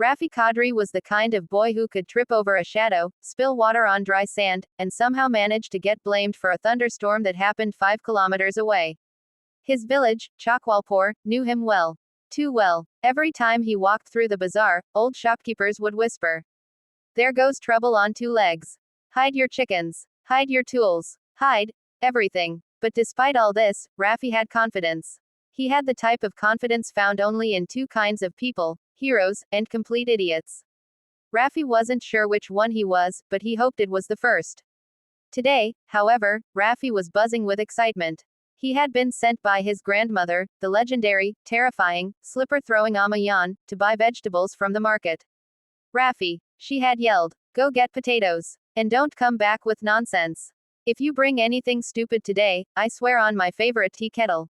Rafi Kadri was the kind of boy who could trip over a shadow, spill water on dry sand, and somehow manage to get blamed for a thunderstorm that happened 5 kilometers away. His village, Chakwalpur, knew him well. Too well. Every time he walked through the bazaar, old shopkeepers would whisper, "There goes trouble on 2 legs. Hide your chickens. Hide your tools. Hide everything." But despite all this, Rafi had confidence. He had the type of confidence found only in 2 kinds of people: heroes and complete idiots. Rafi wasn't sure which one he was, but he hoped it was the first. Today, however, Rafi was buzzing with excitement. He had been sent by his grandmother, the legendary, terrifying, slipper-throwing Amayan, to buy vegetables from the market. "Rafi," she had yelled, "go get potatoes. And don't come back with nonsense. If you bring anything stupid today, I swear on my favorite tea kettle."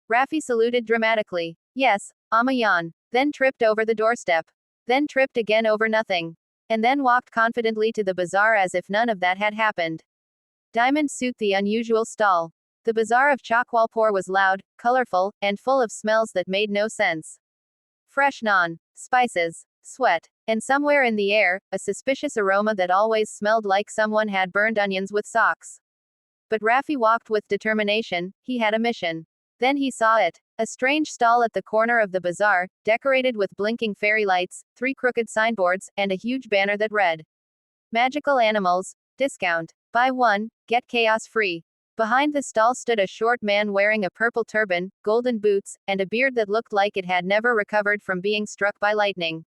Rafi saluted dramatically. "Yes, Amayan," then tripped over the doorstep. Then tripped again over nothing. And then walked confidently to the bazaar as if none of that had happened. Diamond suit the unusual stall. The bazaar of Chakwalpur was loud, colorful, and full of smells that made no sense. Fresh naan, spices, sweat, and somewhere in the air, a suspicious aroma that always smelled like someone had burned onions with socks. But Rafi walked with determination. He had a mission. Then he saw it. A strange stall at the corner of the bazaar, decorated with blinking fairy lights, 3 crooked signboards, and a huge banner that read, "Magical animals, discount. Buy 1, get chaos free." Behind the stall stood a short man wearing a purple turban, golden boots, and a beard that looked like it had never recovered from being struck by lightning.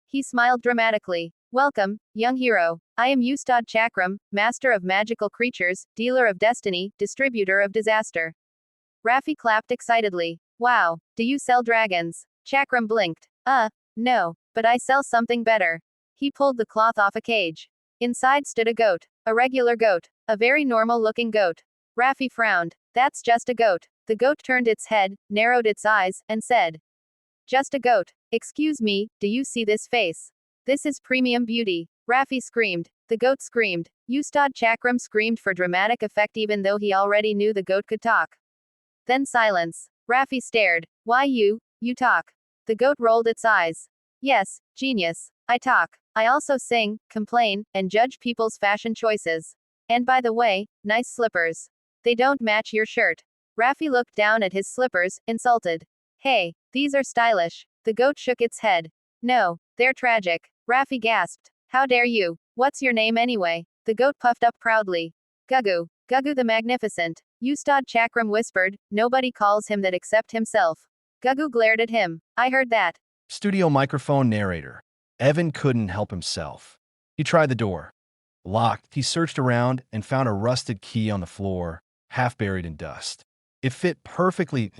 He smiled dramatically. "Welcome, young hero. I am Ustad Chakram, master of magical creatures, dealer of destiny, distributor of disaster." Rafi clapped excitedly. "Wow, do you sell dragons?" Chakram blinked. No, but I sell something better." He pulled the cloth off a cage. Inside stood a goat. A regular goat. A very normal-looking goat. Rafi frowned. "That's just a goat." The goat turned its head, narrowed its eyes, and said, "Just a goat. Excuse me, do you see this face? This is premium beauty." Rafi screamed. The goat screamed. Ustad Chakram screamed for dramatic effect even though he already knew the goat could talk. Then silence. Rafi stared. "Why you talk?" The goat rolled its eyes. "Yes, genius. I talk. I also sing, complain, and judge people's fashion choices. And by the way, nice slippers. They don't match your shirt." Rafi looked down at his slippers, insulted. "Hey, these are stylish." The goat shook its head. "No, they're tragic." Rafi gasped. "How dare you? What's your name anyway?" The goat puffed up proudly. "Gugu. Gugu the Magnificent." Ustad Chakram whispered. "Nobody calls him that except himself." Gugu glared at him. "I heard that." Studio microphone narrator. Evan couldn't help himself. He tried the door. Locked, he searched around and found a rusted key on the floor, half buried in dust. It fit perfectly.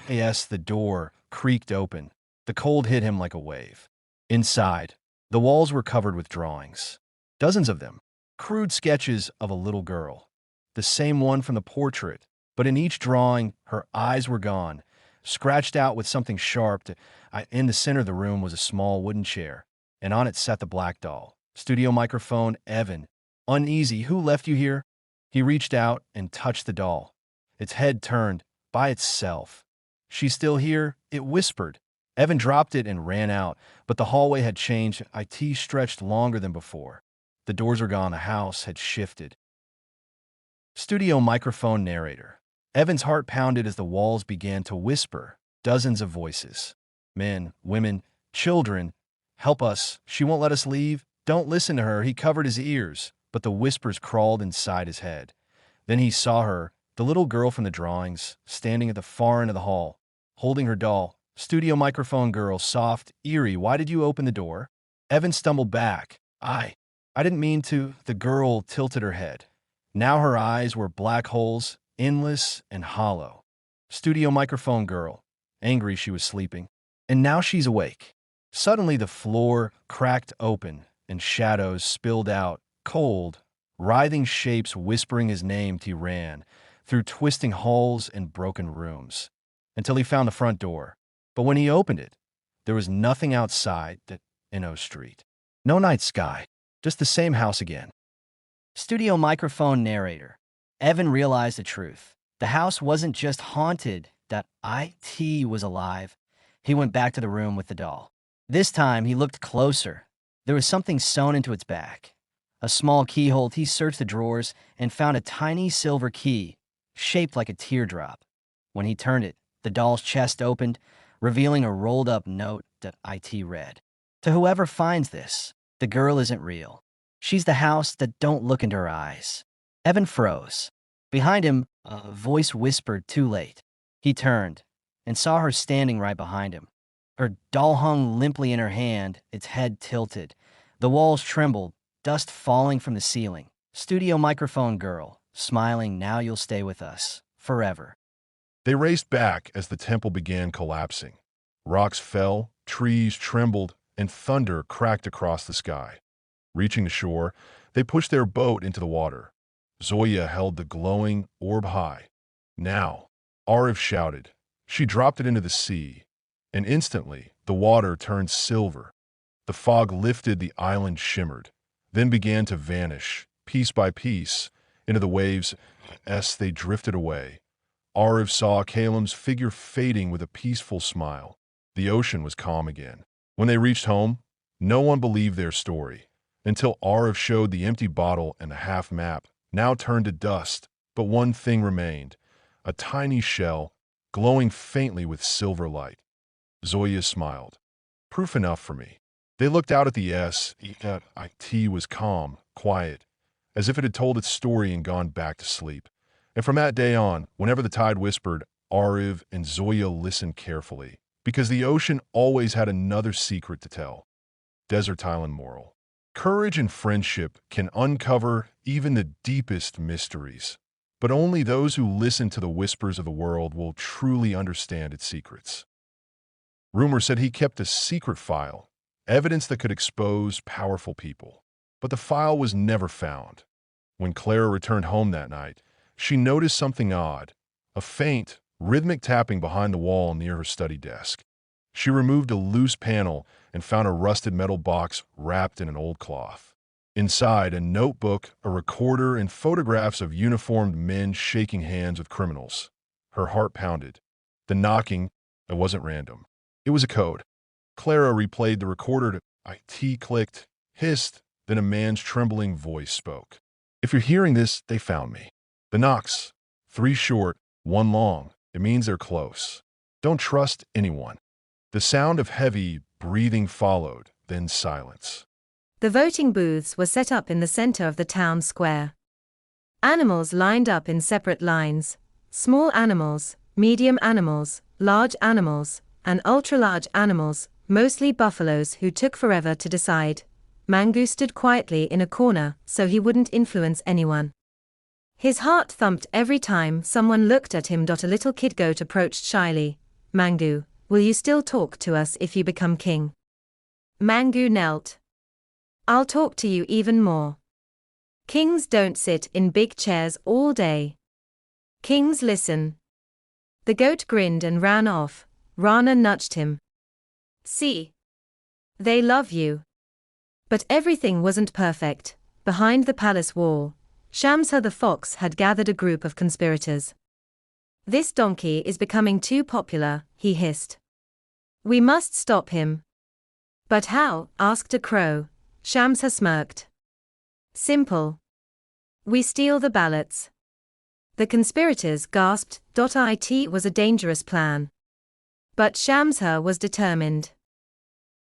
Yes, the door creaked open. The cold hit him like a wave. Inside, the walls were covered with drawings. Dozens of them. Crude sketches of a little girl. The same one from the portrait, but in each drawing, her eyes were gone, scratched out with something sharp. In the center of the room was a small wooden chair, and on it sat the black doll. Studio microphone, Evan. Uneasy, "Who left you here?" He reached out and touched the doll. Its head turned, by itself. "She's still here?" it whispered. Evan dropped it and ran out, but the hallway had changed. It stretched longer than before. The doors were gone, the house had shifted. Studio microphone narrator. Evan's heart pounded as the walls began to whisper. Dozens of voices. Men, women, children. "Help us. She won't let us leave. Don't listen to her." He covered his ears, but the whispers crawled inside his head. Then he saw her, the little girl from the drawings, standing at the far end of the hall, holding her doll. Studio microphone girl, soft, eerie. "Why did you open the door?" Evan stumbled back. I didn't mean to." The girl tilted her head. Now her eyes were black holes, endless and hollow. Studio microphone girl. Angry she was sleeping. And now she's awake. Suddenly the floor cracked open and shadows spilled out, cold, writhing shapes whispering his name. He ran through twisting halls and broken rooms until he found the front door. But when he opened it, there was nothing outside that O Street. No night sky, just the same house again. Studio microphone narrator. Evan realized the truth. The house wasn't just haunted, that IT was alive. He went back to the room with the doll. This time he looked closer. There was something sewn into its back. A small keyhole. He searched the drawers and found a tiny silver key, shaped like a teardrop. When he turned it, the doll's chest opened, revealing a rolled-up note that it read. To whoever finds this, the girl isn't real. She's the house that don't look into her eyes. Evan froze. Behind him, a voice whispered, "Too late." He turned and saw her standing right behind him. Her doll hung limply in her hand, its head tilted. The walls trembled, dust falling from the ceiling. Studio microphone girl, smiling, "Now you'll stay with us, forever." They raced back as the temple began collapsing. Rocks fell, trees trembled, and thunder cracked across the sky. Reaching the shore, they pushed their boat into the water. Zoya held the glowing orb high. "Now," Arif shouted. She dropped it into the sea, and instantly the water turned silver. The fog lifted, the island shimmered, then began to vanish, piece by piece, into the waves as they drifted away. Arif saw Kalem's figure fading with a peaceful smile. The ocean was calm again. When they reached home, no one believed their story, until Arif showed the empty bottle and the half map, now turned to dust. But one thing remained, a tiny shell, glowing faintly with silver light. Zoya smiled. "Proof enough for me." They looked out at the it was calm, quiet, as if it had told its story and gone back to sleep. And from that day on, whenever the tide whispered, Arif and Zoya listened carefully, because the ocean always had another secret to tell. Desert Island moral: courage and friendship can uncover even the deepest mysteries, but only those who listen to the whispers of the world will truly understand its secrets. Rumor said he kept a secret file, evidence that could expose powerful people. But the file was never found. When Clara returned home that night, she noticed something odd, a faint, rhythmic tapping behind the wall near her study desk. She removed a loose panel and found a rusted metal box wrapped in an old cloth. Inside, a notebook, a recorder, and photographs of uniformed men shaking hands with criminals. Her heart pounded. The knocking, it wasn't random. It was a code. Clara replayed the recorder. It clicked, hissed, then a man's trembling voice spoke. "If you're hearing this, they found me. The knocks, 3 short, 1 long. It means they're close. Don't trust anyone." The sound of heavy breathing followed, then silence. The voting booths were set up in the center of the town square. Animals lined up in separate lines: small animals, medium animals, large animals, and ultra-large animals, mostly buffaloes who took forever to decide. Mangu stood quietly in a corner so he wouldn't influence anyone. His heart thumped every time someone looked at him. A little kid goat approached shyly. "Mangu, will you still talk to us if you become king?" Mangu knelt. "I'll talk to you even more. Kings don't sit in big chairs all day. Kings listen." The goat grinned and ran off. Rana nudged him. "See? They love you." But everything wasn't perfect. Behind the palace wall, Shamsa the fox had gathered a group of conspirators. "This donkey is becoming too popular," he hissed. "We must stop him." "But how?" asked a crow. Shamsa smirked. "Simple. We steal the ballots." The conspirators gasped. It was a dangerous plan. But Shamsa was determined.